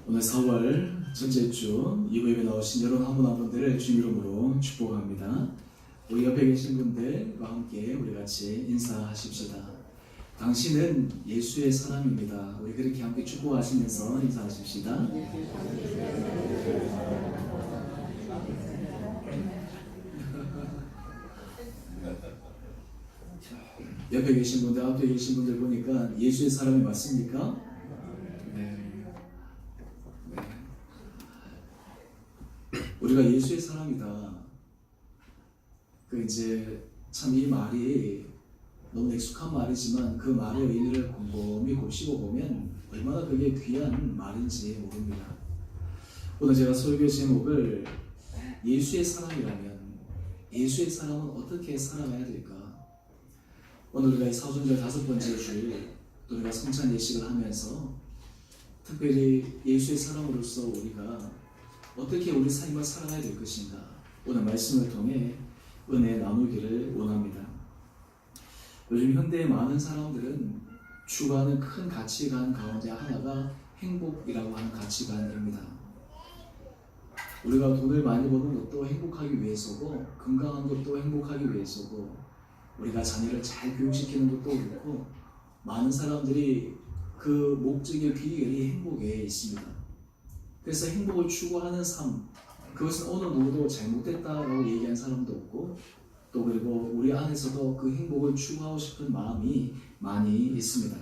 오늘 4월 첫째 주 이부 예배 나오신 여러분 한 분 한 분들을 주님 이름으로 축복합니다. 우리 옆에 계신 분들과 함께 우리 같이 인사하십시다. 당신은 예수의 사람입니다. 우리 그렇게 함께 축복하시면서 인사하십시다. 옆에 계신 분들, 앞에 계신 분들 보니까 예수의 사람이 맞습니까? 우리가 예수의 사람이다. 이제 참 이 말이 너무 익숙한 말이지만 그 말의 의미를 곰곰이 곱씹어 보면 얼마나 그게 귀한 말인지 모릅니다. 오늘 제가 설교 제목을 예수의 사람이라면 예수의 사람은 어떻게 살아가야 될까? 오늘 우리가 이 사순절 5번째 주일 우리가 성찬 예식을 하면서 특별히 예수의 사람으로서 우리가 어떻게 우리 삶을 살아가야 될 것인가 오늘 말씀을 통해 은혜 나누기를 원합니다. 요즘 현대의 많은 사람들은 추구하는 큰 가치관 가운데 하나가 행복이라고 하는 가치관입니다. 우리가 돈을 많이 버는 것도 행복하기 위해서고 건강한 것도 행복하기 위해서고 우리가 자녀를 잘 교육시키는 것도 그렇고 많은 사람들이 그 목적의 비결이 행복에 있습니다. 그래서 행복을 추구하는 삶, 그것은 어느 누구도 잘못됐다라고 얘기하는 사람도 없고 또 그리고 우리 안에서도 그 행복을 추구하고 싶은 마음이 많이 있습니다.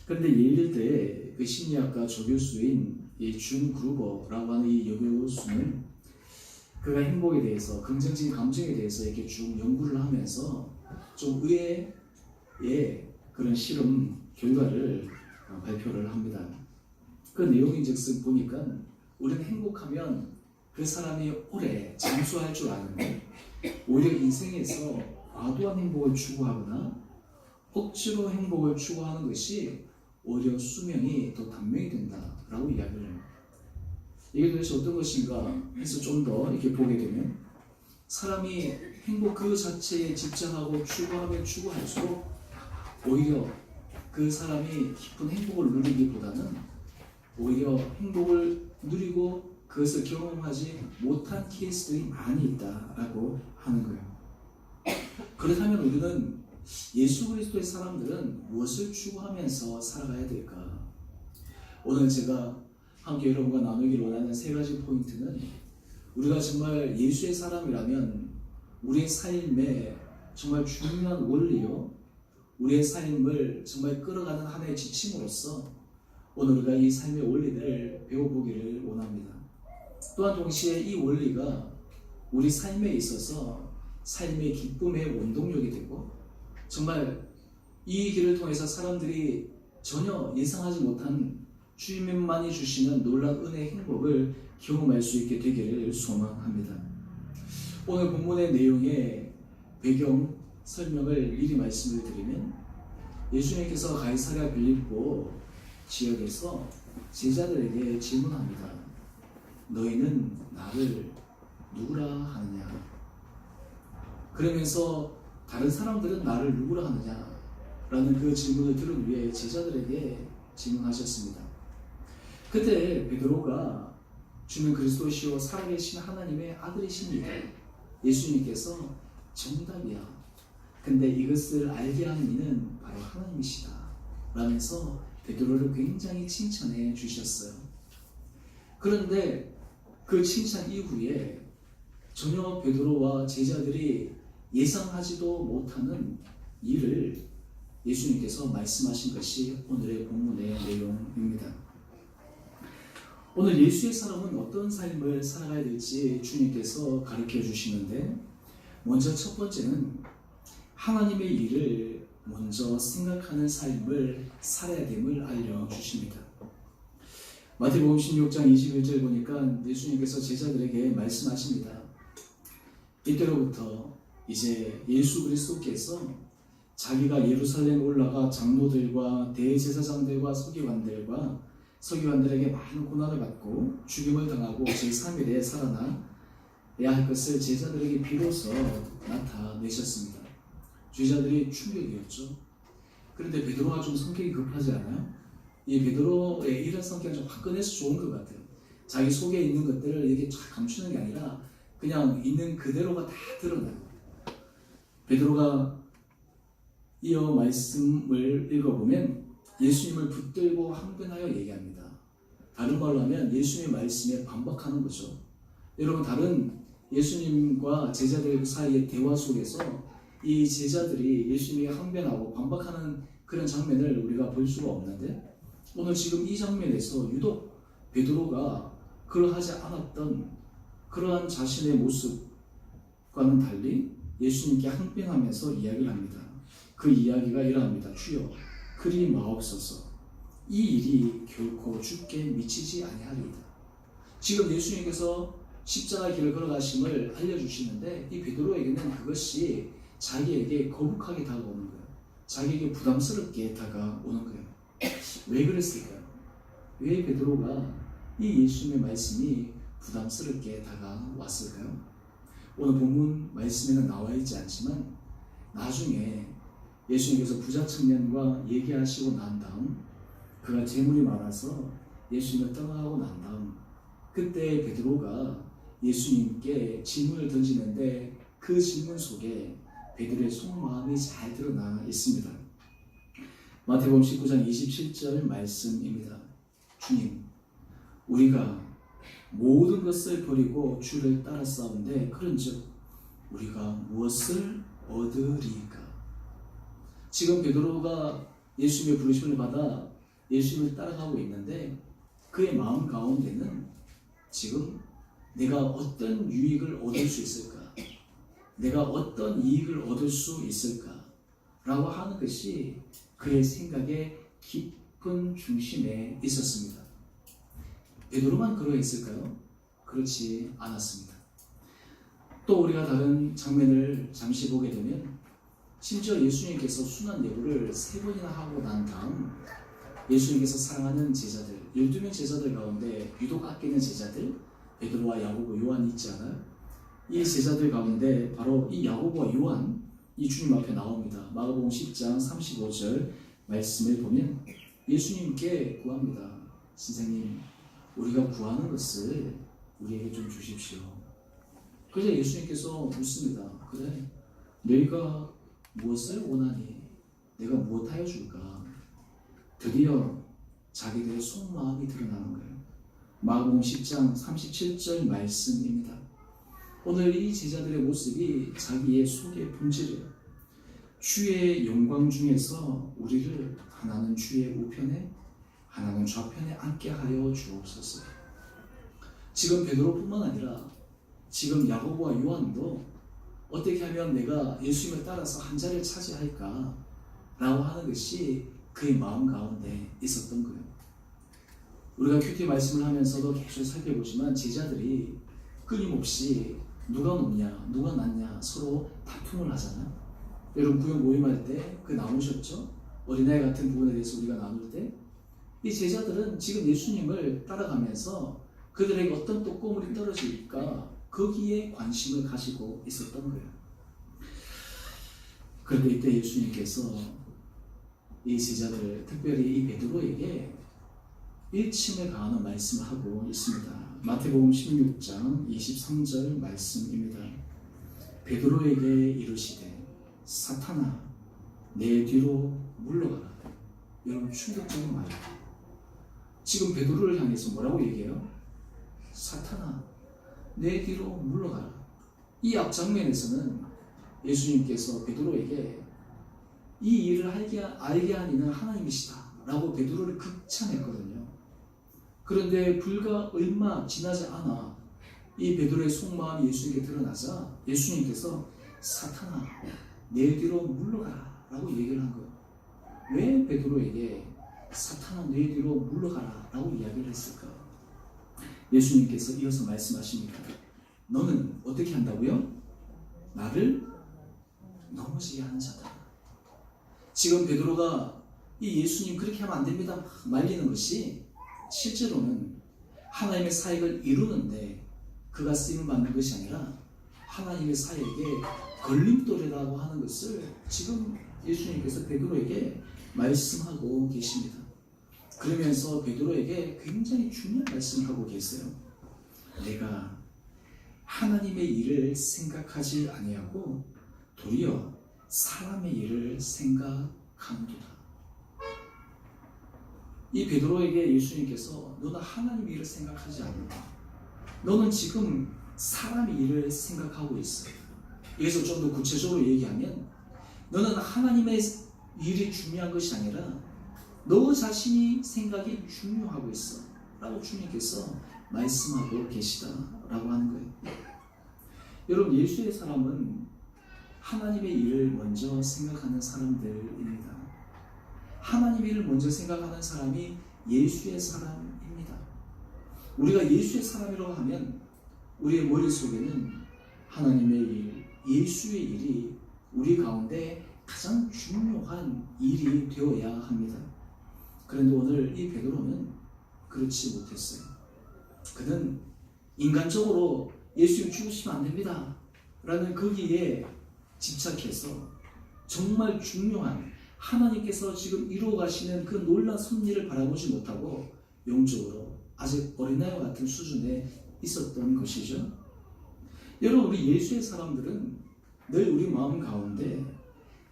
그런데 예일 때 그 심리학과 조교수인 이 준 그루버라고 하는 이 여교수는 그가 행복에 대해서 긍정적인 감정에 대해서 이렇게 쭉 연구를 하면서 좀 의외의 그런 실험 결과를 발표를 합니다. 그 내용인즉슨 보니까 우리는 행복하면 그 사람이 오래 장수할 줄 아는데 오히려 인생에서 과도한 행복을 추구하거나 억지로 행복을 추구하는 것이 오히려 수명이 더 단명이 된다라고 이야기를 합니다. 이게 도대체 어떤 것인가 해서 좀 더 이렇게 보게 되면 사람이 행복 그 자체에 집착하고 추구하면 추구할수록 오히려 그 사람이 깊은 행복을 누리기보다는 오히려 행복을 누리고 그것을 경험하지 못한 케이스들이 많이 있다라고 하는 거예요. 그렇다면 우리는 예수 그리스도의 사람들은 무엇을 추구하면서 살아가야 될까? 오늘 제가 함께 여러분과 나누기를 원하는 3가지 포인트는 우리가 정말 예수의 사람이라면 우리의 삶에 정말 중요한 원리요 우리의 삶을 정말 끌어가는 하나의 지침으로서 오늘 우리가 이 삶의 원리를 배워보기를 원합니다. 또한 동시에 이 원리가 우리 삶에 있어서 삶의 기쁨의 원동력이 되고 정말 이 길을 통해서 사람들이 전혀 예상하지 못한 주님만이 주시는 놀라운 은혜의 행복을 경험할 수 있게 되기를 소망합니다. 오늘 본문의 내용의 배경 설명을 미리 말씀을 드리면 예수님께서 가이사랴 빌립보 지역에서 제자들에게 질문합니다. 너희는 나를 누구라 하느냐? 그러면서 다른 사람들은 나를 누구라 하느냐? 라는 그 질문을 들은 후에 제자들에게 질문하셨습니다. 그때 베드로가 주는 그리스도시요 살아계신 하나님의 아들이십니다. 예수님께서 정답이야. 근데 이것을 알게 하는 이는 바로 하나님이시다. 라면서 베드로를 굉장히 칭찬해 주셨어요. 그런데 그 칭찬 이후에 전혀 베드로와 제자들이 예상하지도 못하는 일을 예수님께서 말씀하신 것이 오늘의 본문의 내용입니다. 오늘 예수의 사람은 어떤 삶을 살아가야 될지 주님께서 가르쳐 주시는데 먼저 첫 번째는 하나님의 일을 먼저 생각하는 삶을 살아야 됨을 알려주십니다. 마태복음 16장 21절 보니까 예수님께서 제자들에게 말씀하십니다. 이때로부터 이제 예수 그리스도께서 자기가 예루살렘에 올라가 장로들과 대제사장들과 서기관들에게 많은 고난을 받고 죽임을 당하고 제3일에 살아나야 할 것을 제자들에게 비로소 나타내셨습니다. 제자들이 충격이었죠. 그런데 베드로가 좀 성격이 급하지 않아요? 이 베드로의 이런 성격은 좀 화끈해서 좋은 것 같아요. 자기 속에 있는 것들을 이렇게 쫙 감추는 게 아니라 그냥 있는 그대로가 다 드러나요. 베드로가 이어 말씀을 읽어보면 예수님을 붙들고 항변하여 얘기합니다. 다른 말로 하면 예수님의 말씀에 반박하는 거죠. 여러분, 다른 예수님과 제자들 사이의 대화 속에서 이 제자들이 예수님에게 항변하고 반박하는 그런 장면을 우리가 볼 수가 없는데, 오늘 지금 이 장면에서 유독 베드로가 그러하지 않았던 그러한 자신의 모습과는 달리 예수님께 항변하면서 이야기를 합니다. 그 이야기가 이러합니다. 주여, 그리 마옵소서. 이 일이 결코 주께 미치지 아니하리이다. 지금 예수님께서 십자가 길을 걸어가심을 알려주시는데, 이 베드로에게는 그것이 자기에게 거북하게 다가오는 거예요. 자기에게 부담스럽게 다가오는 거예요. 왜 그랬을까요? 왜 베드로가 이 예수님의 말씀이 부담스럽게 다가왔을까요? 오늘 본문 말씀에는 나와 있지 않지만 나중에 예수님께서 부자 청년과 얘기하시고 난 다음, 그가 재물이 많아서 예수님을 떠나고 난 다음, 그때 베드로가 예수님께 질문을 던지는데 그 질문 속에 베드로의 속마음이 잘 드러나 있습니다. 마태복음 19장 27절 말씀입니다. 주님, 우리가 모든 것을 버리고 주를 따랐사온데 그런즉 우리가 무엇을 얻으리까? 지금 베드로가 예수님의 부르심을 받아 예수님을 따라가고 있는데 그의 마음 가운데는 지금 내가 어떤 유익을 얻을 수 있을까? 내가 어떤 이익을 얻을 수 있을까? 라고 하는 것이 그의 생각의 깊은 중심에 있었습니다. 베드로만 그러했을까요? 그렇지 않았습니다. 또 우리가 다른 장면을 잠시 보게 되면 심지어 예수님께서 순환 예고를 3번이나 하고 난 다음 예수님께서 사랑하는 제자들, 12명 제자들 가운데 유독 아끼는 제자들, 베드로와 야고보, 요한이 있지 않아요? 이 제자들 가운데 바로 이 야고보와 요한, 이 주님 앞에 나옵니다. 마가복음 10장 35절 말씀을 보면 예수님께 구합니다. 선생님, 우리가 구하는 것을 우리에게 좀 주십시오. 그래서 예수님께서 묻습니다. 그래, 너희가 무엇을 원하니? 내가 무엇하여 줄까? 드디어 자기들의 속마음이 드러나는 거예요. 마가복음 10장 37절 말씀입니다. 오늘 이 제자들의 모습이 자기의 속의 본질이에요. 주의 영광 중에서 우리를 하나는 주의 우편에 하나는 좌편에 앉게 하여 주옵소서. 지금 베드로뿐만 아니라 지금 야고보와 요한도 어떻게 하면 내가 예수님을 따라서 한 자리를 차지할까 라고 하는 것이 그의 마음 가운데 있었던 거예요. 우리가 큐티 말씀을 하면서도 계속 살펴보지만 제자들이 끊임없이 누가 높냐 누가 낮냐 서로 다툼을 하잖아요. 여러분, 구역 모임할 때 그 나누셨죠? 어린아이 같은 부분에 대해서 우리가 나눌 때 이 제자들은 지금 예수님을 따라가면서 그들에게 어떤 떡고물이 떨어질까 거기에 관심을 가지고 있었던 거예요. 그런데 이때 예수님께서 이 제자들, 특별히 이 베드로에게 일침을 가하는 말씀을 하고 있습니다. 마태복음 16장 23절 말씀입니다. 베드로에게 이르시되 사탄아, 내 뒤로 물러가라. 여러분, 충격적인 말이에요. 지금 베드로를 향해서 뭐라고 얘기해요? 사탄아, 내 뒤로 물러가라. 이 앞 장면에서는 예수님께서 베드로에게 이 일을 알게 한 이는 하나님이시다 라고 베드로를 극찬했거든요. 그런데 불과 얼마 지나지 않아 이 베드로의 속마음이 예수님께 드러나자 예수님께서 사탄아, 내 뒤로 물러가라 라고 얘기를 한 거예요. 왜 베드로에게 사탄아, 내 뒤로 물러가라 라고 이야기를 했을까? 예수님께서 이어서 말씀하십니다. 너는 어떻게 한다고요? 나를 넘어지게 하는 자다. 지금 베드로가 이 예수님 그렇게 하면 안 됩니다 막 말리는 것이 실제로는 하나님의 사역을 이루는데 그가 쓰임을 받는 것이 아니라 하나님의 사역에 걸림돌이라고 하는 것을 지금 예수님께서 베드로에게 말씀하고 계십니다. 그러면서 베드로에게 굉장히 중요한 말씀을 하고 계세요. 내가 하나님의 일을 생각하지 아니하고 도리어 사람의 일을 생각하는도다. 이 베드로에게 예수님께서 너는 하나님의 일을 생각하지 않는다. 너는 지금 사람의 일을 생각하고 있어. 여기서 좀 더 구체적으로 얘기하면 너는 하나님의 일이 중요한 것이 아니라 너 자신이 생각이 중요하고 있어 라고 주님께서 말씀하고 계시다라고 하는 거예요. 여러분, 예수의 사람은 하나님의 일을 먼저 생각하는 사람들입니다. 하나님의 일을 먼저 생각하는 사람이 예수의 사람입니다. 우리가 예수의 사람이라고 하면 우리의 머릿속에는 하나님의 일, 예수의 일이 우리 가운데 가장 중요한 일이 되어야 합니다. 그런데 오늘 이 베드로는 그렇지 못했어요. 그는 인간적으로 예수님 죽으시면 안 됩니다 라는 거기에 집착해서 정말 중요한 하나님께서 지금 이루어 가시는 그 놀라운 섭리를 바라보지 못하고 영적으로 아직 어린아이와 같은 수준에 있었던 것이죠. 여러분, 우리 예수의 사람들은 늘 우리 마음 가운데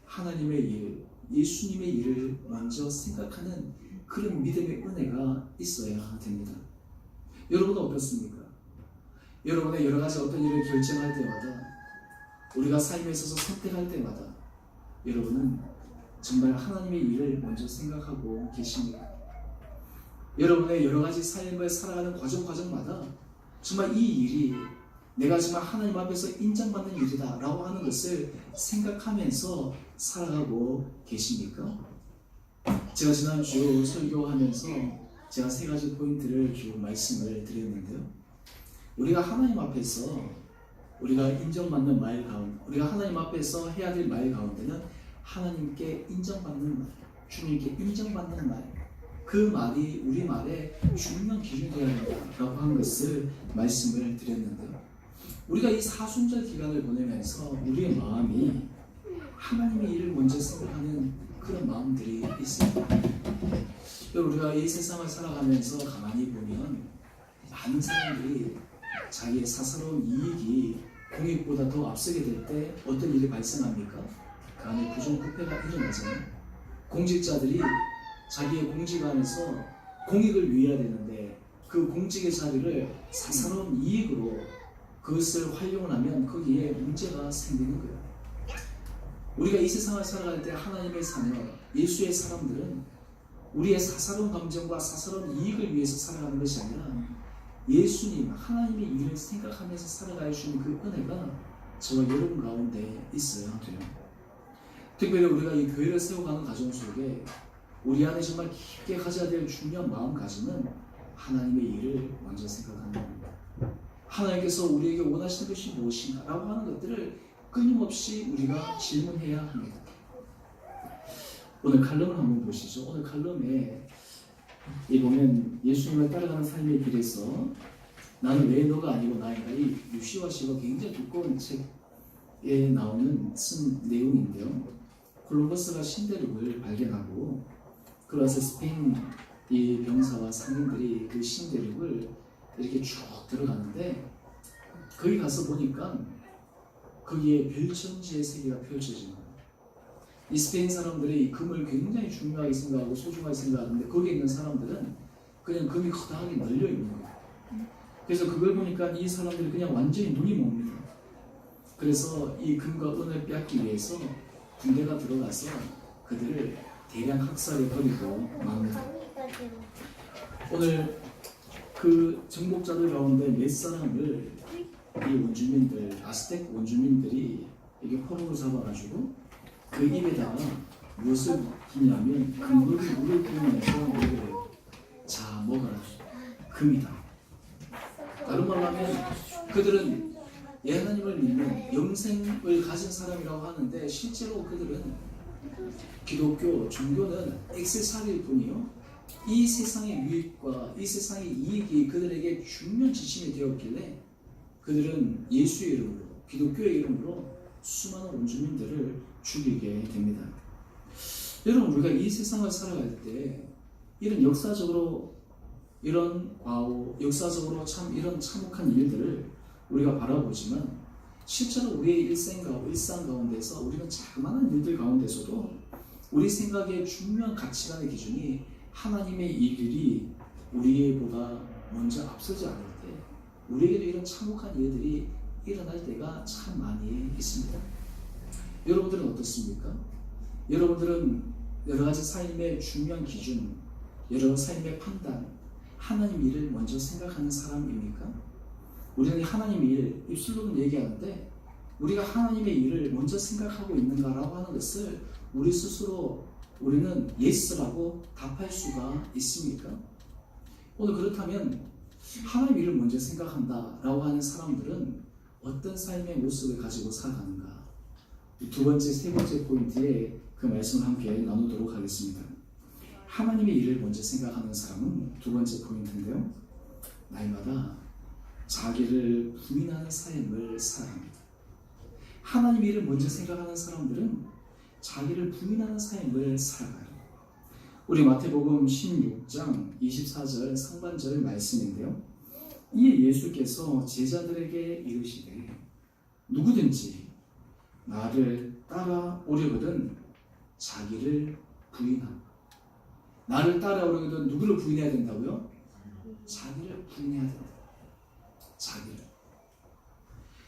하나님의 일, 예수님의 일을 먼저 생각하는 그런 믿음의 은혜가 있어야 됩니다. 여러분은 어떻습니까? 여러분의 여러 가지 어떤 일을 결정할 때마다, 우리가 삶에 있어서 선택할 때마다 여러분은 정말 하나님의 일을 먼저 생각하고 계십니다. 여러분의 여러 가지 삶을 살아가는 과정마다 정말 이 일이 내가 정말 하나님 앞에서 인정받는 일이다 라고 하는 것을 생각하면서 살아가고 계십니까? 제가 지난주 설교하면서 제가 3가지 포인트를 쭉 말씀을 드렸는데요. 우리가 하나님 앞에서 우리가 인정받는 말 가운데, 우리가 하나님 앞에서 해야 될 말 가운데는 하나님께 인정받는 말, 주님께 인정받는 말, 그 말이 우리 말의 중요한 기준이 되어야 한다라고 하는 것을 말씀을 드렸는데요. 우리가 이 사순절 기간을 보내면서 우리의 마음이 하나님의 일을 먼저 생각하는 그런 마음들이 있습니다. 우리가 이 세상을 살아가면서 가만히 보면 많은 사람들이 자기의 사사로운 이익이 공익보다 더 앞서게 될 때 어떤 일이 발생합니까? 그 안에 부정부패가 일어나잖아요. 공직자들이 자기의 공직 안에서 공익을 위해야 되는데 그 공직의 자리를 사사로운 이익으로 그것을 활용을 하면 거기에 문제가 생기는 거예요. 우리가 이 세상을 살아갈 때 하나님의 자녀, 예수의 사람들은 우리의 사사로운 감정과 사사로운 이익을 위해서 살아가는 것이 아니라 예수님, 하나님의 일을 생각하면서 살아갈 수 있는 그 은혜가 저와 여러분 가운데 있어야 돼요. 특별히 우리가 이 교회를 세워가는 과정 속에 우리 안에 정말 깊게 가져야 될 중요한 마음가짐은 하나님의 일을 먼저 생각하는 겁니다. 하나님께서 우리에게 원하시는 것이 무엇인가 라고 하는 것들을 끊임없이 우리가 질문해야 합니다. 오늘 칼럼을 한번 보시죠. 오늘 칼럼에 이 보면 예수님을 따라가는 삶의 길에서 나는 왜 너가 아니고 나인가, 이 유시와 시가 굉장히 두꺼운 책에 나오는 쓴 내용인데요. 콜럼버스가 신대륙을 발견하고 그래서 스페인 이 병사와 상인들이 그 신대륙을 이렇게 쭉 들어가는데 거기 가서 보니까 거기에 별천지의 세계가 펼쳐지는 거예요. 이 스페인 사람들이 금을 굉장히 중요하게 생각하고 소중하게 생각하는데 거기에 있는 사람들은 그냥 금이 커다랗게 널려 있는 거예요. 그래서 그걸 보니까 이 사람들이 그냥 완전히 눈이 멉니다. 그래서 이 금과 은을 빼앗기 위해서 군대가 들어가서 그들을 대량 학살해 버리고 맙니다. 오늘 그 정복자들 가운데 몇 사람을 이 원주민들, 아스텍 원주민들이 이게 포로로 잡아가지고 그 입에다가 무엇을 기냐면 금고기 물을 부으면서 먹으래요. 자, 먹어라. 금이다. 다른 말로 하면 그들은 하나님을 믿는 영생을 가진 사람이라고 하는데 실제로 그들은 기독교 종교는 액세서리일 뿐이요, 이 세상의 유익과 이 세상의 이익이 그들에게 중요한 지침이 되었길래 그들은 예수의 이름으로, 기독교의 이름으로 수많은 원주민들을 죽이게 됩니다. 여러분, 우리가 이 세상을 살아갈 때 이런 역사적으로 이런 과오, 역사적으로 참 이런 참혹한 일들을 우리가 바라보지만 실제로 우리의 일상 가운데서 우리는 자그마한 일들 가운데서도 우리 생각의 중요한 가치관의 기준이 하나님의 일들이 우리보다 먼저 앞서지 않을 때 우리에게도 이런 참혹한 일들이 일어날 때가 참 많이 있습니다. 여러분들은 어떻습니까? 여러분들은 여러 가지 삶의 중요한 기준, 여러 삶의 판단, 하나님 일을 먼저 생각하는 사람입니까? 우리는 하나님 일, 입술로는 얘기하는데 우리가 하나님의 일을 먼저 생각하고 있는가라고 하는 것을 우리 스스로 우리는 예스라고 답할 수가 있습니까? 오늘 그렇다면 하나님 일을 먼저 생각한다라고 하는 사람들은 어떤 삶의 모습을 가지고 살아가는가? 두 번째, 세 번째 포인트에 그 말씀을 함께 나누도록 하겠습니다. 하나님의 일을 먼저 생각하는 사람은 두 번째 포인트인데요. 날마다 자기를 부인하는 삶을 살아갑니다. 하나님의 일을 먼저 생각하는 사람들은 자기를 부인하는 삶을 살아가요. 우리 마태복음 16장 24절 상반절 말씀인데요. 이에 예수께서 제자들에게 이르시되 누구든지 나를 따라오려거든 자기를 부인하고. 나를 따라오려거든 누구를 부인해야 된다고요? 자기를 부인해야 된다.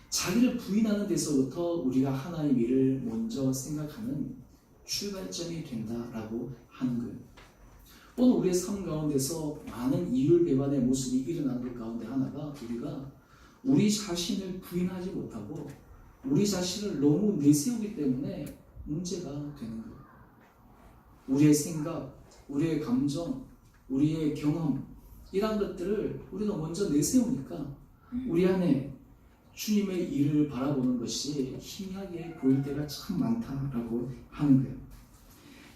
자기를 부인하는 데서부터 우리가 하나님 일을 먼저 생각하는 출발점이 된다라고 하는 거예요. 오늘 우리의 삶 가운데서 많은 이율배반의 모습이 일어나는 것 가운데 하나가 우리가 우리 자신을 부인하지 못하고 우리 자신을 너무 내세우기 때문에 문제가 되는 거예요. 우리의 생각, 우리의 감정, 우리의 경험 이런 것들을 우리가 먼저 내세우니까 우리 안에 주님의 일을 바라보는 것이 희미하게 보일 때가 참 많다라고 하는 거예요.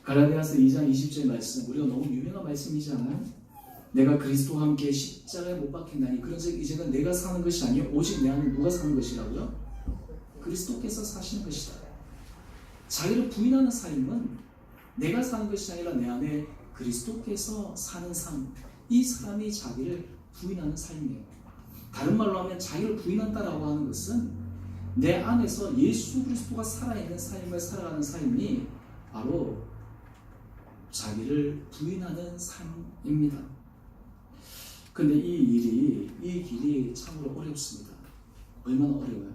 갈라디아서 2장 20절 말씀, 우리가 너무 유명한 말씀이지 않아요? 내가 그리스도와 함께 십자가에 못 박혔나니 그런즉 이제는 내가 사는 것이 아니요 오직 내 안에 누가 사는 것이라고요? 그리스도께서 사시는 것이다. 자기를 부인하는 삶은 내가 사는 것이 아니라 내 안에 그리스도께서 사는 삶, 이 사람이 자기를 부인하는 삶이에요. 다른 말로 하면 자기를 부인한다라고 하는 것은 내 안에서 예수 그리스도가 살아있는 삶을 살아가는 삶이 바로 자기를 부인하는 삶입니다. 근데 이 길이 참으로 어렵습니다. 얼마나 어려워요?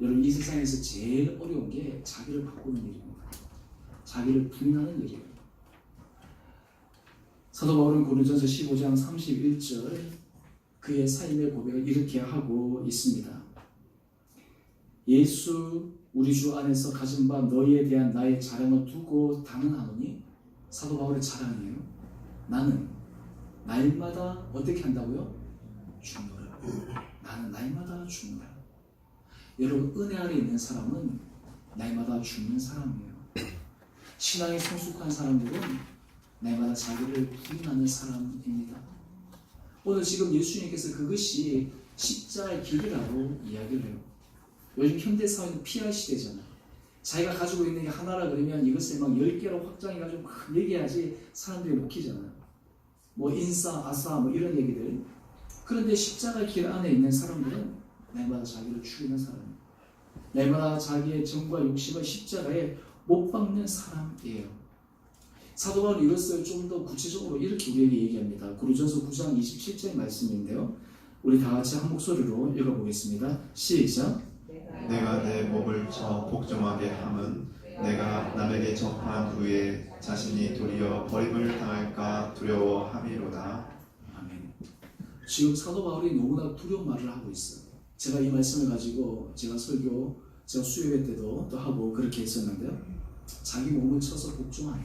여러분, 이 세상에서 제일 어려운 게 자기를 바꾸는 일입니다. 자기를 부인하는 일이에요. 사도 바울은 고린도전서 15장 31절 그의 삶의 고백을 이렇게 하고 있습니다. 예수 우리 주 안에서 가진 바 너희에 대한 나의 자랑을 두고 당연하노니, 사도 바울의 자랑이에요. 나는 날마다 어떻게 한다고요? 죽노라. 나는 날마다 죽노라. 여러분, 은혜 아래 있는 사람은 날마다 죽는 사람이에요. 신앙에 성숙한 사람들은 날마다 자기를 부인하는 사람입니다. 오늘 지금 예수님께서 그것이 십자가의 길이라고 이야기를 해요. 요즘 현대사회는 PR 시대잖아요. 자기가 가지고 있는 게 하나라 그러면 이것을 막 10개로 확장해가지고 막 얘기해야지 사람들이 먹히잖아요. 뭐 인싸, 아싸 뭐 이런 얘기들. 그런데 십자가의 길 안에 있는 사람들은 날마다 자기를 죽이는 사람이에요. 날마다 자기의 정과 욕심을 십자가에 못 박는 사람이에요. 사도 바울은 이것을 좀 더 구체적으로 이렇게 우리에게 얘기합니다. 고린도전서 9장 27절 말씀인데요. 우리 다 같이 한 목소리로 읽어보겠습니다. 시작. 내가 내 몸을 저 복종하게 함은 내가 남에게 접한 후에 자신이 도리어 버림을 당할까 두려워함이로다. 아멘. 지금 사도 바울이 너무나 두려운 말을 하고 있어요. 제가 이 말씀을 가지고 제가 수요예배 때도 또 하고 그렇게 했었는데요. 자기 몸을 쳐서 복종하는.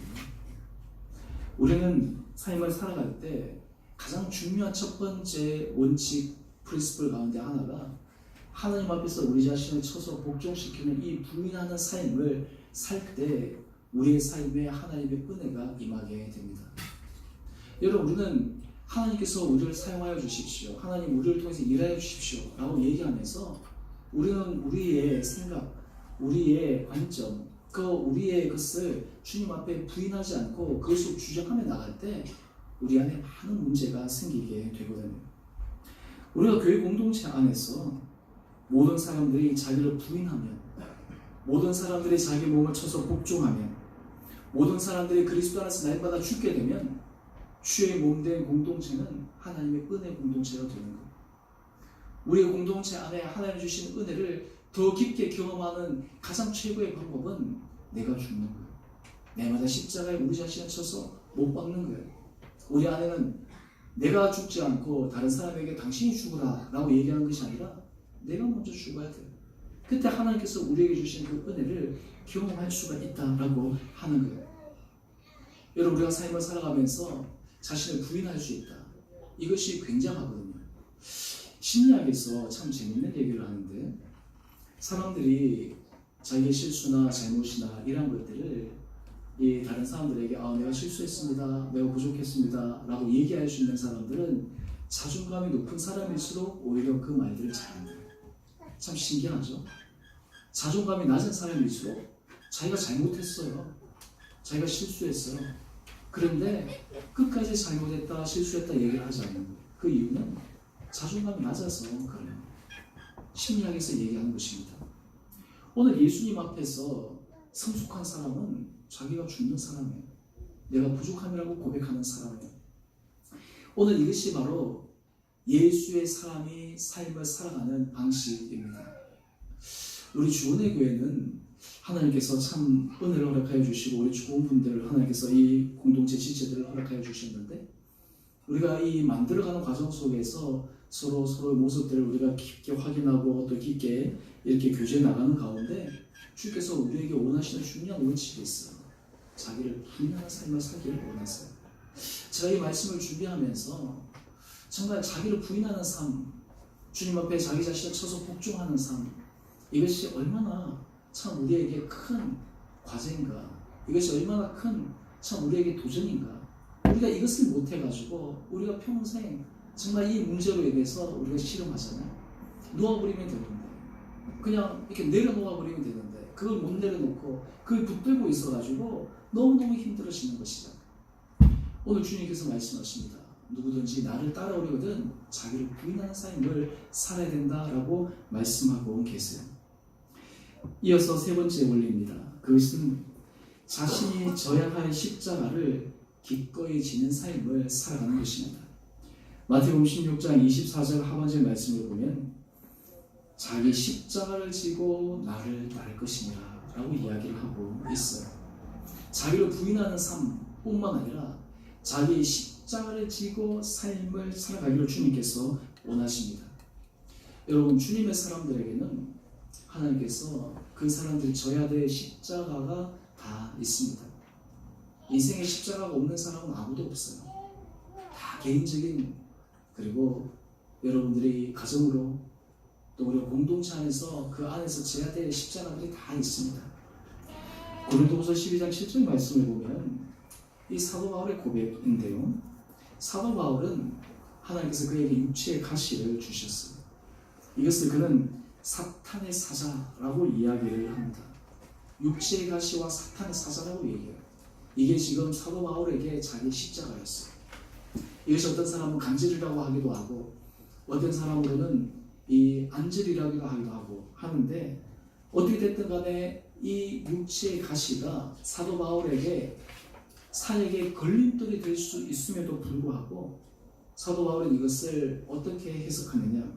우리는 삶을 살아갈 때 가장 중요한 첫 번째 원칙, 프린시플 가운데 하나가 하나님 앞에서 우리 자신을 쳐서 복종시키는 이 부인하는 삶을 살 때 우리의 삶에 하나님의 은혜가 임하게 됩니다. 여러분, 우리는 하나님께서 우리를 사용하여 주십시오, 하나님 우리를 통해서 일하여 주십시오 라고 얘기하면서 우리는 우리의 생각, 우리의 관점, 우리의 것을 주님 앞에 부인하지 않고 그것을 주장하며 나갈 때 우리 안에 많은 문제가 생기게 되거든요. 우리가 교회 공동체 안에서 모든 사람들이 자기를 부인하면, 모든 사람들이 자기 몸을 쳐서 복종하면, 모든 사람들이 그리스도 안에서 날마다 죽게 되면 주의 몸된 공동체는 하나님의 은혜 공동체가 되는 거예요. 우리의 공동체 안에 하나님 주신 은혜를 더 깊게 경험하는 가장 최고의 방법은 내가 죽는 거예요. 내마다 십자가에 우리 자신을 쳐서 못 박는 거예요. 우리 안에는 내가 죽지 않고 다른 사람에게 당신이 죽으라 라고 얘기하는 것이 아니라 내가 먼저 죽어야 돼요. 그때 하나님께서 우리에게 주신 그 은혜를 경험할 수가 있다라고 하는 거예요. 여러분, 우리가 삶을 살아가면서 자신을 부인할 수 있다. 이것이 굉장하거든요. 심리학에서 참 재밌는 얘기를 하는데, 사람들이 자기의 실수나 잘못이나 이런 것들을 이 다른 사람들에게 내가 실수했습니다, 내가 부족했습니다 라고 얘기할 수 있는 사람들은 자존감이 높은 사람일수록 오히려 그 말들을 잘한다. 참 신기하죠? 자존감이 낮은 사람일수록 자기가 잘못했어요, 자기가 실수했어요, 그런데 끝까지 잘못했다, 실수했다 얘기를 하지 않는 거예요. 그 이유는 자존감이 낮아서 그래요. 심리학에서 얘기하는 것입니다. 오늘 예수님 앞에서 성숙한 사람은 자기가 죽는 사람이에요. 내가 부족함이라고 고백하는 사람이에요. 오늘 이것이 바로 예수의 사람이 삶을 살아가는 방식입니다. 우리 주원의 교회는 하나님께서 참 은혜를 허락하여 주시고 우리 좋은 분들을 하나님께서 이 공동체 지체들을 허락하여 주셨는데, 우리가 이 만들어가는 과정 속에서 서로의 모습들을 우리가 깊게 확인하고 또 깊게 이렇게 교제해 나가는 가운데 주께서 우리에게 원하시는 중요한 원칙이 있어요. 자기를 부인하는 삶을 살기를 원하세요. 제가 이 말씀을 준비하면서 정말 자기를 부인하는 삶, 주님 앞에 자기 자신을 쳐서 복종하는 삶, 이것이 얼마나 참 우리에게 큰 과제인가, 이것이 얼마나 큰 참 우리에게 도전인가. 우리가 이것을 못해가지고 우리가 평생 정말 이 문제로 인해서 우리가 실험하잖아요. 놓아버리면 되는데, 그냥 이렇게 내려놓아버리면 되는데 그걸 못 내려놓고 그걸 붙들고 있어가지고 너무너무 힘들어지는 것이다. 오늘 주님께서 말씀하십니다. 누구든지 나를 따라오려거든 자기를 부인하는 삶을 살아야 된다라고 말씀하고 계세요. 이어서 세 번째 원리입니다. 그것은 자신이 져야 할 십자가를 기꺼이 지는 삶을 살아가는 것입니다. 마태복음 16장 24절 하반절 말씀을 보면 자기 십자가를 지고 나를 따를 것이니라 라고 이야기를 하고 있어요. 자기를 부인하는 삶뿐만 아니라 자기 십자가를 지고 삶을 살아가기를 주님께서 원하십니다. 여러분, 주님의 사람들에게는 하나님께서 그 사람들이 져야 될 십자가가 다 있습니다. 인생에 십자가가 없는 사람은 아무도 없어요. 다 개인적인, 그리고 여러분들이 가정으로 또 우리 공동체 안에서 그 안에서 져야 될 십자가들이 다 있습니다. 고린도후서 12장 7절 말씀을 보면 이 사도 바울의 고백인데요. 사도 바울은 하나님께서 그에게 육체의 가시를 주셨어요. 이것을 그는 사탄의 사자라고 이야기를 합니다. 육체의 가시와 사탄의 사자라고 얘기해요. 이게 지금 사도 바울에게 자기 십자가였어요. 이것이 어떤 사람은 간질이라고 하기도 하고 어떤 사람으로는 이 안질이라고 하기도 하고 하는데, 어떻게 됐든 간에 이 육체의 가시가 사도 바울에게 사역의 걸림돌이 될 수 있음에도 불구하고 사도 바울은 이것을 어떻게 해석하느냐,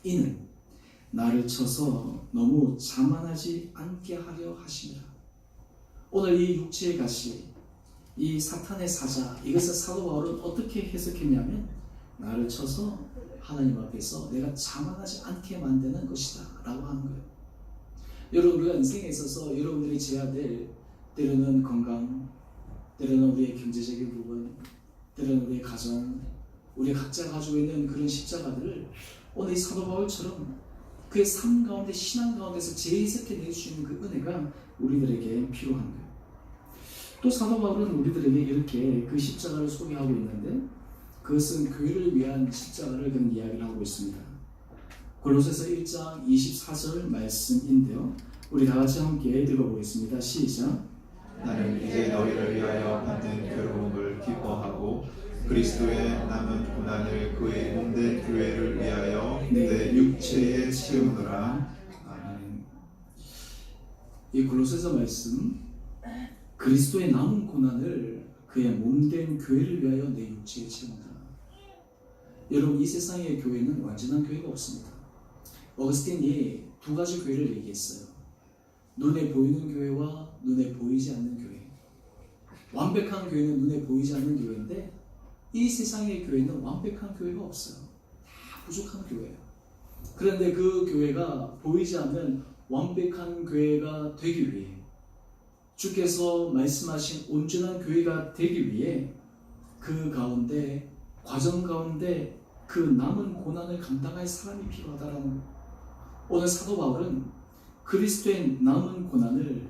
이는 나를 쳐서 너무 자만하지 않게 하려 하심이라. 오늘 이 육체의 가시, 이 사탄의 사자, 이것을 사도 바울은 어떻게 해석했냐면 나를 쳐서 하나님 앞에서 내가 자만하지 않게 만드는 것이다 라고 하는 거예요. 여러분, 우리가 인생에 있어서 여러분들이 져야 될, 때로는 건강, 때로는 우리의 경제적인 부분, 때로는 우리의 가정, 우리 각자 가지고 있는 그런 십자가들을 오늘 이 사도 바울처럼 그의 삶 가운데, 신앙 가운데서 재해석해낼 수 있는 그 은혜가 우리들에게 필요한 거예요. 또 사도 바울은 우리들에게 이렇게 그 십자가를 소개하고 있는데, 그것은 교회를 위한 십자가를 그런 이야기를 하고 있습니다. 골로새서 1장 24절 말씀인데요. 우리 다 같이 함께 읽어보겠습니다. 시작. 나는 이제 너희를 위하여 받는 괴로움을 기뻐하고 그리스도의 남은 고난을 그의 몸된 교회를 위하여 네. 내 육체에 채우노라. 아멘. 이 골로새서 말씀, 그리스도의 남은 고난을 그의 몸된 교회를 위하여 내 육체에 채운다. 여러분, 이 세상의 교회는 완전한 교회가 없습니다. 어거스틴이 두 가지 교회를 얘기했어요. 눈에 보이는 교회와 눈에 보이지 않는 교회. 완벽한 교회는 눈에 보이지 않는 교회인데, 이 세상의 교회는 완벽한 교회가 없어요. 다 부족한 교회예요. 그런데 그 교회가 보이지 않는 완벽한 교회가 되기 위해, 주께서 말씀하신 온전한 교회가 되기 위해 그 가운데, 과정 가운데 그 남은 고난을 감당할 사람이 필요하다라는 거예요. 오늘 사도 바울은 그리스도의 남은 고난을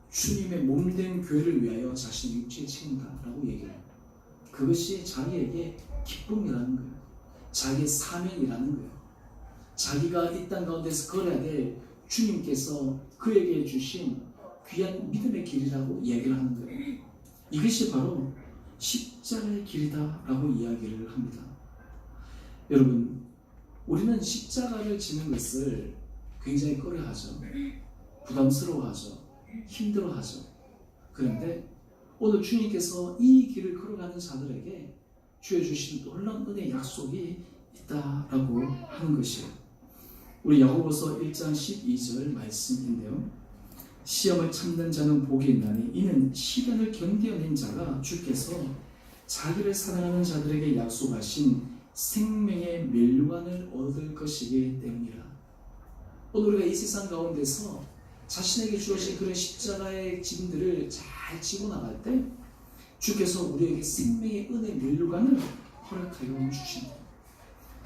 주님의 몸된 교회를 위하여 자신의 육체에 채운다라고 얘기해요. 그것이 자기에게 기쁨이라는 거예요. 자기의 사명이라는 거예요. 자기가 이 땅 가운데서 걸어야 될 주님께서 그에게 주신 귀한 믿음의 길이라고 이야기를 하는 거예요. 이것이 바로 십자가의 길이다라고 이야기를 합니다. 여러분, 우리는 십자가를 지는 것을 굉장히 꺼려하죠. 부담스러워하죠. 힘들어하죠. 그런데 오늘 주님께서 이 길을 걸어가는 자들에게 주여 주신 놀라운 은혜의 약속이 있다라고 하는 것이에요. 우리 야고보서 1장 12절 말씀인데요. 시험을 참는 자는 복이 있나니 이는 시련을 견뎌낸 자가 주께서 자기를 사랑하는 자들에게 약속하신 생명의 면류관을 얻을 것이기 때문이라. 오늘 우리가 이 세상 가운데서 자신에게 주어진 그런 십자가의 짐들을 잘 지고 나갈 때 주께서 우리에게 생명의 은혜 면류관을 허락하여 주신다.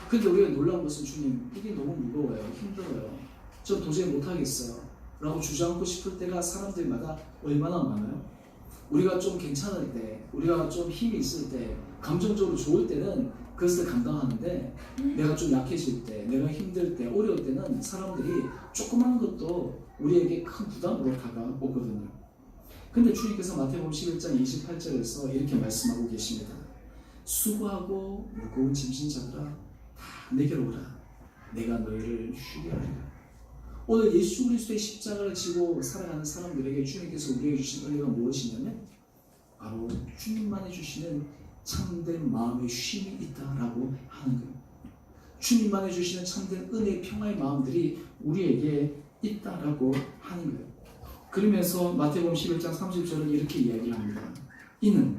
그런데 우리가 놀라운 것은 주님, 이게 너무 무거워요. 힘들어요. 전 도저히 못하겠어요. 라고 주저앉고 싶을 때가 사람들마다 얼마나 많아요? 우리가 좀 괜찮을 때, 우리가 좀 힘이 있을 때, 감정적으로 좋을 때는 그것을 감당하는데, 내가 좀 약해질 때, 내가 힘들 때, 어려울 때는 사람들이 조그마한 것도 우리에게 큰 부담으로 다가오거든요. 근데 주님께서 마태복음 11장 28절에서 이렇게 말씀하고 계십니다. 수고하고 무거운 짐진 자들아, 다 내게로 오라. 내가 너희를 쉬게 하리라. 오늘 예수 그리스도의 십자가를 지고 살아가는 사람들에게 주님께서 우리에게 주신 은혜가 무엇이냐면 바로 주님만이 주시는 참된 마음의 쉼이 있다라고 하는 거예요. 주님만이 주시는 참된 은혜, 평화의 마음들이 우리에게 있다라고 하는 거예요. 그러면서 마태복음 11장 30절은 이렇게 이야기를 합니다. 이는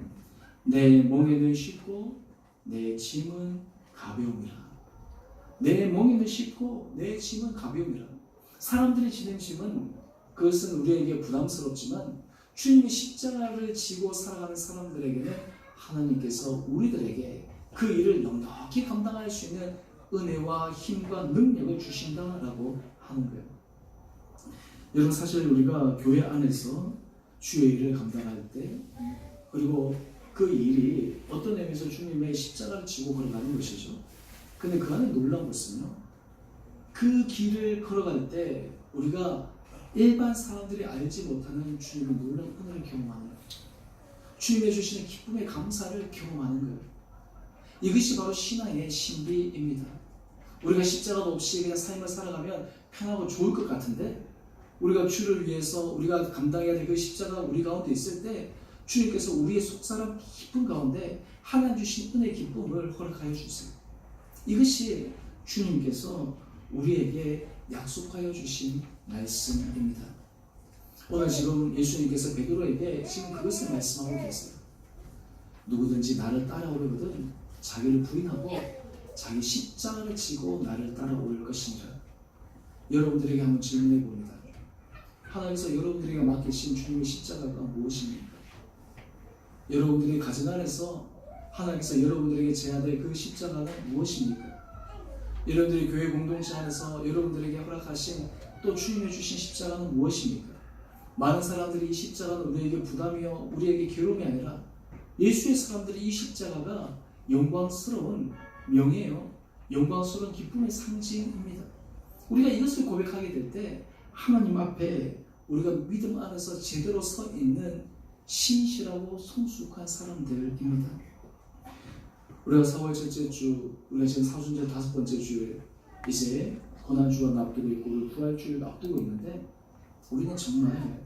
내 멍에는 쉽고 내 짐은 가벼움이라. 내 멍에는 쉽고 내 짐은 가벼움이라. 사람들이 지는 짐은 그것은 우리에게 부담스럽지만 주님의 십자가를 지고 살아가는 사람들에게는 하나님께서 우리들에게 그 일을 넉넉히 감당할 수 있는 은혜와 힘과 능력을 주신다라고 하는 거예요. 여러분, 사실 우리가 교회 안에서 주의 일을 감당할 때, 그리고 그 일이 어떤 의미에서 주님의 십자가를 지고 걸어가는 것이죠. 근데 그 안에 놀라운 것은요, 그 길을 걸어갈 때 우리가 일반 사람들이 알지 못하는 주님의 놀라운 은혜를 경험하는 거예요. 주님의 주시는 기쁨의 감사를 경험하는 거예요. 이것이 바로 신앙의 신비입니다. 우리가 십자가도 없이 그냥 삶을 살아가면 편하고 좋을 것 같은데, 우리가 주를 위해서 우리가 감당해야 될 그 십자가가 우리 가운데 있을 때 주님께서 우리의 속사람 기쁨 가운데 하나님 주신 은혜 기쁨을 허락하여 주세요. 이것이 주님께서 우리에게 약속하여 주신 말씀입니다. 오늘 지금 예수님께서 베드로에게 지금 그것을 말씀하고 계세요. 누구든지 나를 따라오려거든 자기를 부인하고 자기 십자가를 지고 나를 따라올 것이니라. 여러분들에게 한번 질문해 봅니다. 하나님께서 여러분들에게 맡기신 주님의 십자가가 무엇입니까? 여러분들의 가정 안에서 하나님께서 여러분들에게 제안될 그 십자가는 무엇입니까? 여러분들의 교회 공동체 안에서 여러분들에게 허락하신 또 주님이 주신 십자가는 무엇입니까? 많은 사람들이 이 십자가는 우리에게 부담이요, 우리에게 괴로움이 아니라 예수의 사람들이 이 십자가가 영광스러운 명예요, 영광스러운 기쁨의 상징입니다. 우리가 이것을 고백하게 될 때 하나님 앞에 우리가 믿음 안에서 제대로 서 있는 신실하고 성숙한 사람들입니다. 우리가 4월 첫째 주, 우리가 지금 사순절 5번째 주일, 이제 고난주가 앞두고 있고 우리 부활주일 앞두고 있는데 우리는 정말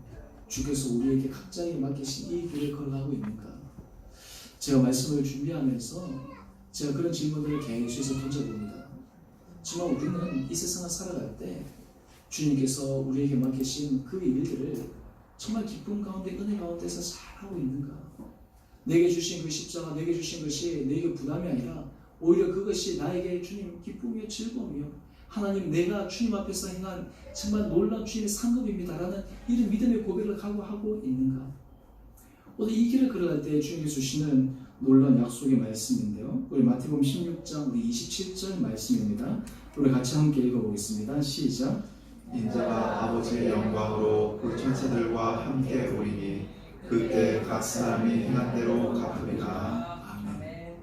주께서 우리에게 각자에게 맡기신 이 길을 걸어가고 있는가? 제가 말씀을 준비하면서 제가 그런 질문들을 계속해서 던져봅니다. 정말 우리는 이 세상을 살아갈 때 주님께서 우리에게 맡기신 그 일들을 정말 기쁨 가운데 은혜 가운데서 잘하고 있는가? 내게 주신 그 십자가, 내게 주신 것이 내게 부담이 아니라 오히려 그것이 나에게 주님 기쁨이요 즐거움이요 하나님 내가 주님 앞에서 행한 정말 놀라운 주님의 상급입니다라는 이런 믿음의 고백을 각오하고 있는가? 오늘 이 길을 걸어갈 때 주님께서 주시는 놀라운 약속의 말씀인데요. 우리 마태복음 16장 우리 27절 말씀입니다. 우리 같이 함께 읽어보겠습니다. 시작. 인자가 아버지의 영광으로 그 천사들과 함께 오리니 그때 각 사람이 행한 대로 갚으리라. 아멘.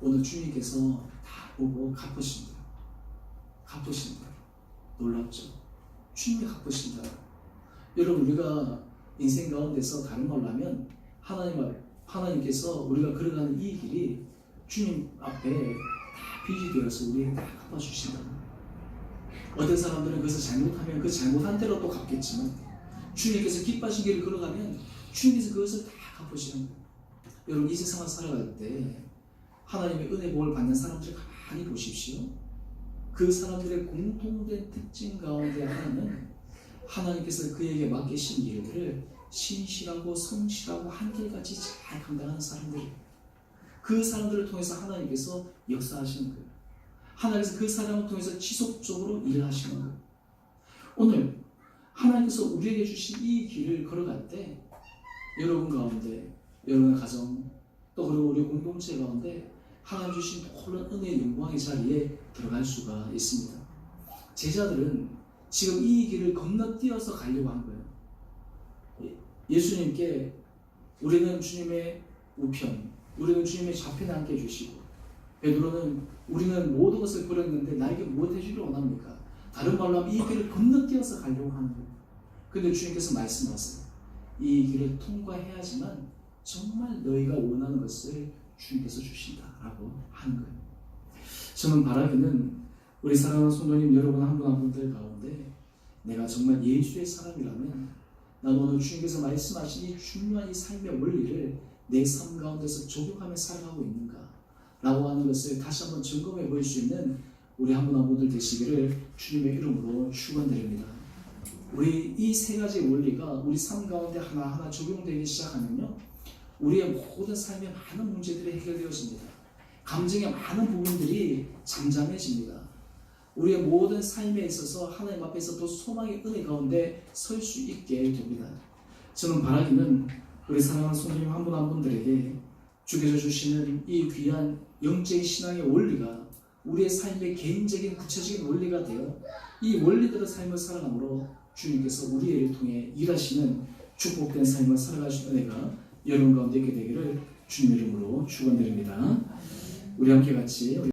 오늘 주님께서 다 보고 갚으신다. 갚으신다. 놀랍죠? 주님이 갚으신다. 여러분 우리가 인생 가운데서 다른 말로 하면 하나님께서 우리가 걸어가는 이 길이 주님 앞에 다 빚이 되어서 우리에게 다 갚아주신다. 어떤 사람들은 그것을 잘못하면 그 잘못한 대로 또 갚겠지만 주님께서 기뻐하신 길을 걸어가면 주님께서 그것을 다 갚으시는 거예요. 여러분 이 세상을 살아갈 때 하나님의 은혜 복을 받는 사람들을 가만히 보십시오. 그 사람들의 공통된 특징 가운데 하나는 하나님께서 그에게 맡기신 일들을 신실하고 성실하고 한결같이 잘 감당하는 사람들이에요. 그 사람들을 통해서 하나님께서 역사하시는 거예요. 하나님께서 그 사람을 통해서 지속적으로 일을 하시는 거예요. 오늘 하나님께서 우리에게 주신 이 길을 걸어갈 때 여러분 가운데, 여러분의 가정, 또 그리고 우리 공동체 가운데 하나님 주신 놀라운 은혜의 영광의 자리에 들어갈 수가 있습니다. 제자들은 지금 이 길을 건너뛰어서 가려고 한 거예요. 예수님께 우리는 주님의 우편, 우리는 주님의 좌편에 함께 해주시고 베드로는 우리는 모든 것을 버렸는데 나에게 무엇 해주기를 원합니까? 다른 말로 하면 이 길을 건너뛰어서 가려고 하는 거예요. 그런데 주님께서 말씀하세요. 이 길을 통과해야지만 정말 너희가 원하는 것을 주님께서 주신다라고 하는 거예요. 저는 바라기는 우리 사랑하는 성도님 여러분 한 분 한 분들 가운데 내가 정말 예수의 사람이라면 난 오늘 주님께서 말씀하신 이 중요한 이 삶의 원리를 내 삶 가운데서 적용하며 살아가고 있는가 라고 하는 것을 다시 한번 점검해 볼 수 있는 우리 한 분 한 분들 되시기를 주님의 이름으로 축원드립니다. 우리 이 세 가지 원리가 우리 삶 가운데 하나하나 적용되기 시작하면요 우리의 모든 삶의 많은 문제들이 해결되어집니다. 감정의 많은 부분들이 잠잠해집니다. 우리의 모든 삶에 있어서 하나님 앞에서 또 소망의 은혜 가운데 설 수 있게 됩니다. 저는 바라기는 우리 사랑하는 성도님 한 분 한 분들에게 주께서 주시는 이 귀한 영적인 신앙의 원리가 우리의 삶의 개인적인 구체적인 원리가 되어 이 원리대로 삶을 살아감으로 주님께서 우리를 통해 일하시는 축복된 삶을 살아가시는 은혜가 여러분 가운데 있게 되기를 주님의 이름으로 축원드립니다. 우리 함께 같이